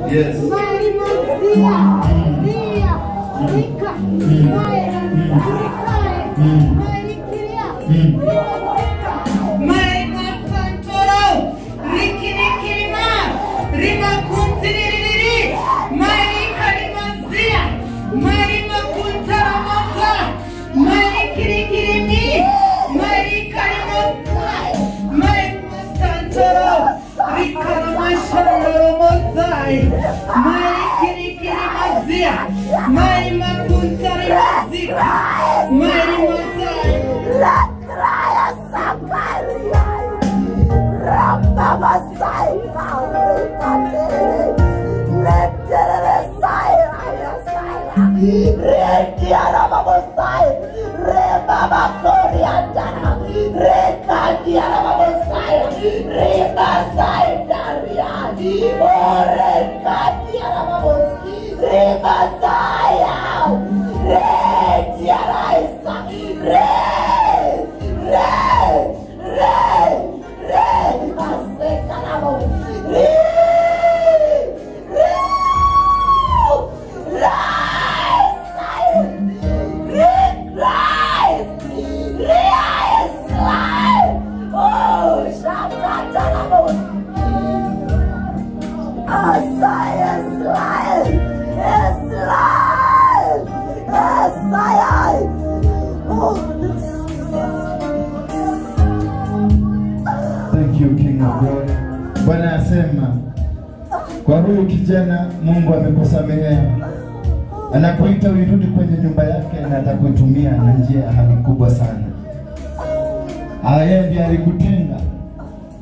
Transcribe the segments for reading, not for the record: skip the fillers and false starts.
Yes. Thank you, King of Glory. Bwana asema kwa huyu kijana Mungu amekusamehea. Anakuita urudi kwenye nyumba yake na atakutumia na njia ya haki kubwa sana. Yeye ndiye alikutenga.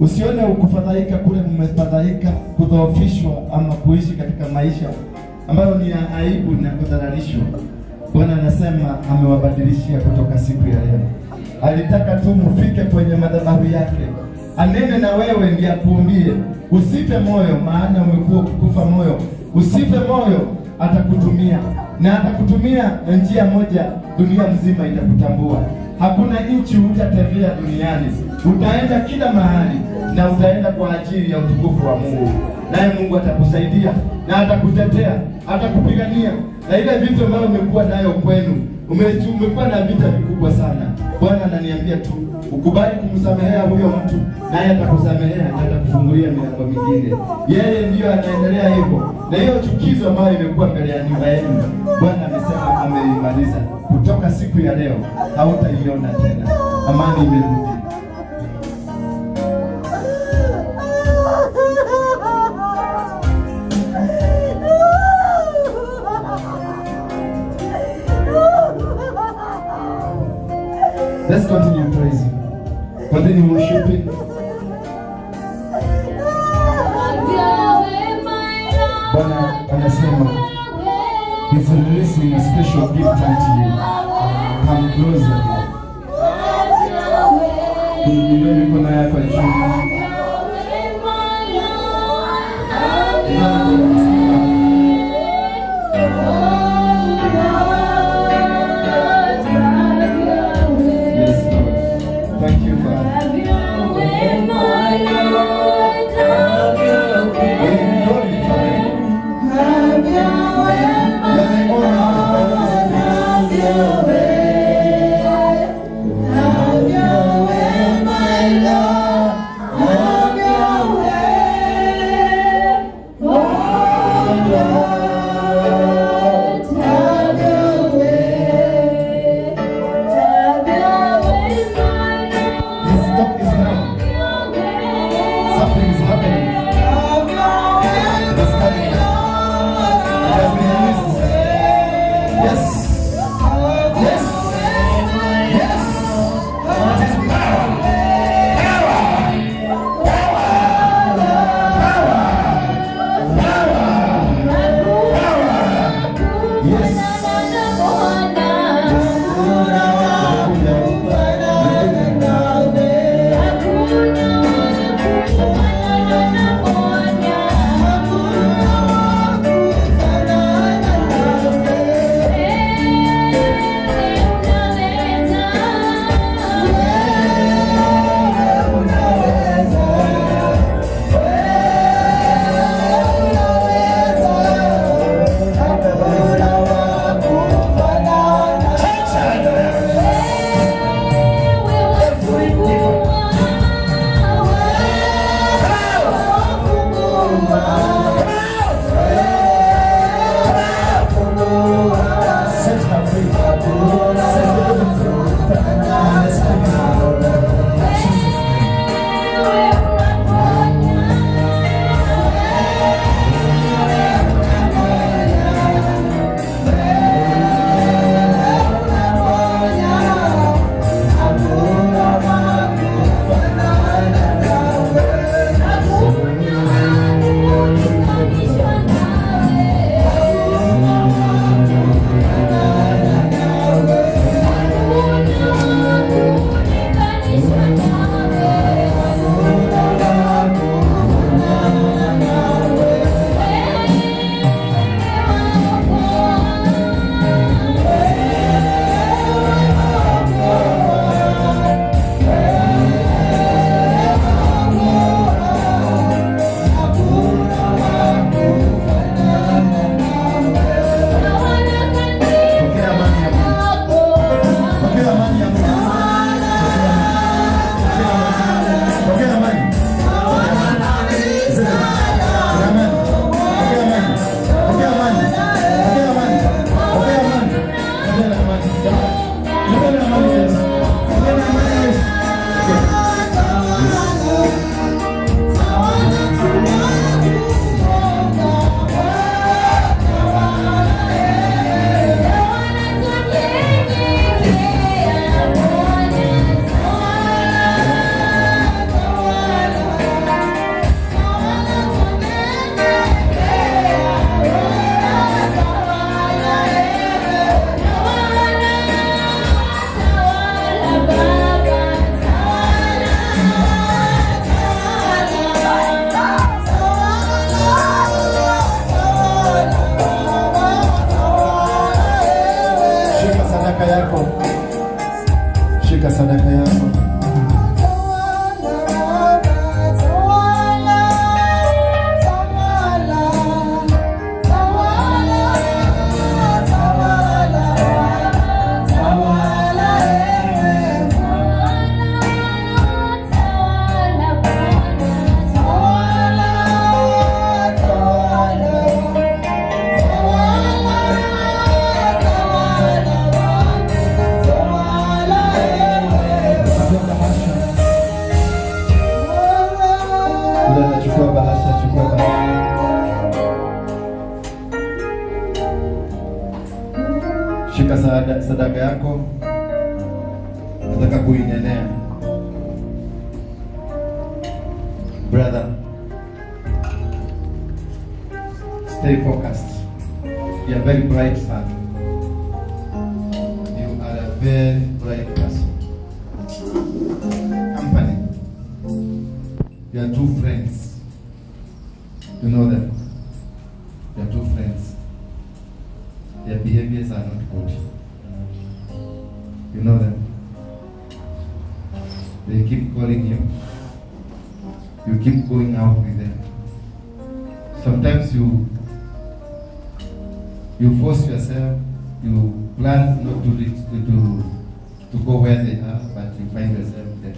Usione ukufadhaika kule mmefadhaika, kudhoofishwa ama kuishi katika maisha ambayo ni ya aibu na kudhalalishwa. Bwana anasema amewabadilishia kutoka siku ya leo. Alitaka tu mfike kwenye madhabahu yake, anene na wewe ndiye akuambie usife moyo, maana umekuwa kukufa moyo. Usife moyo, atakutumia na atakutumia njia moja, dunia mzima itakutambua. Hakuna nchi utatembea duniani, utaenda kila mahali na utaenda kwa ajili ya utukufu wa Mungu. Naye Mungu atakusaidia na atakutetea, atakupigania. Na ile vitu ambavyo umekuwa nayo kwenu, umekuwa na vita vikubwa sana. Bwana ananiambia tu ukubali kumsamehea huyo mtu, naye atakusamehea na atakufungulia milango mingine. Yeye ndiyo anaendelea hivyo. Na hiyo chukizo ambayo imekuwa mbele ya nyumba yenu, Bwana amesema ameimaliza. Kutoka siku ya leo hautaiona tena. Amani imerudi. Let's continue praising. Continue worshiping. Bwana anasema He's releasing a special gift unto you. Come closer. Kuinua mikono yako juu. Weka sadaka yako, nataka kuinenea. Brother, stay focused. You are very bright, son. You are a very bright person. Company. You are two friends. You know them. You are two friends. Their behaviors are not good. You know them. They keep calling you. You keep going out with them. Sometimes you force yourself. You plan not to reach to go where they are, but you find yourself there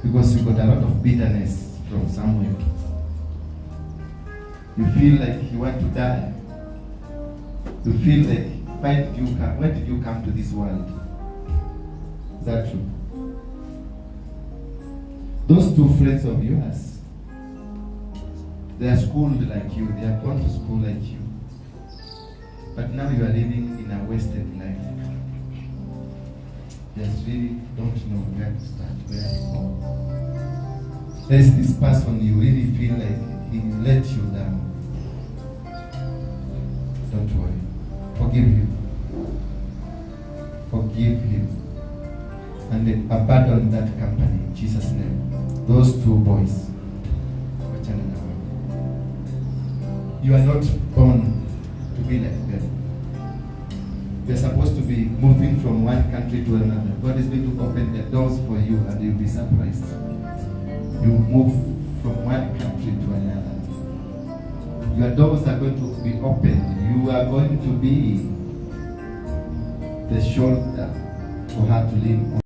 because you got a lot of bitterness from somewhere. You feel like you want to die. You feel like, why did you come to this world? Is that true? Those two friends of yours, they are schooled like you, they have gone to school like you. But now you are living in a wasted life. They really don't know where to start, where to go. There's this person you really feel like he let you down. Don't worry. Forgive him. Forgive him. And then abandon that company in Jesus' name. Those two boys. You are not born to be like them. You're supposed to be moving from one country to another. God is going to open the doors for you and you'll be surprised. You move from one country to another. Your doors are going to be opened. You are going to be the shoulder for her to lean on.